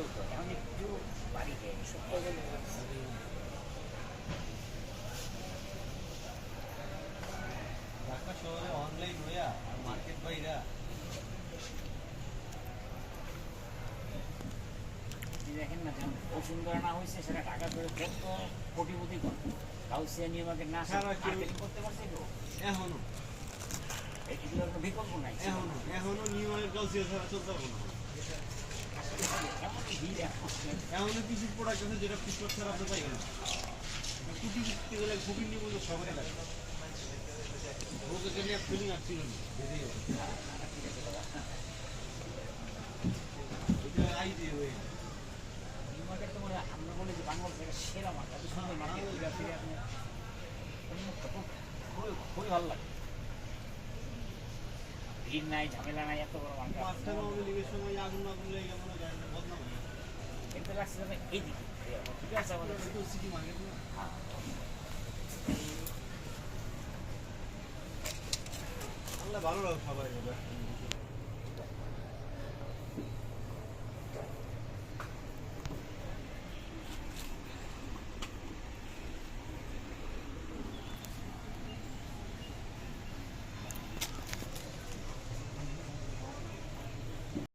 চলতো, এখন একটু বাড়ি যায় ঢাকা শহরে অনলাইন হইয়া আর মার্কেট বাইরা দেখেন না, যখন বসুন্ধরা না হয়েছে সেটা টাকা ধরে কত কোটিপতি করতো, কাউসিয়া নিয়ে আমাকে না মার্কেটিং করতে পারছে তো এখনো এগুলোর কোনো বিকল্প নাই। এখনো নিউ ইয়র্কের কাউসিয়া ছাড়া চলতে পারবো না। এমন ভিড় এখন এমনও কিছু প্রোডাক্ট আছে যেটা ফিটপাথ ছাড়া আপনি পাইবেন না। কুটি করতে গেলে খুবই নিবন্ধ সবাই লাগে ওকে নিয়ে ফিলিং আসছিল না এটা আই দিয়ে হয়ে নিউ মার্কেট তো মানে আমরা বলি যে বাংলাদেশের একটা সেরা মার্কেট, এত সুন্দর মার্কেট, ঘুরে ফিরে আপনি উন্মুক্ত, খুবই খুবই ভালো লাগে, ভিড় নাই ঝামেলা নাই, এত বড় মার্কেট। মাঝখানে আওয়ামী লীগের সময় আগুন না করলে কেমন বদনাম হয় এতে লাগছে যাবে এইদিকে, ঠিক আছে আমাদের সিটি মার্কেট না আল্লাহ ভালো লাগে সবাই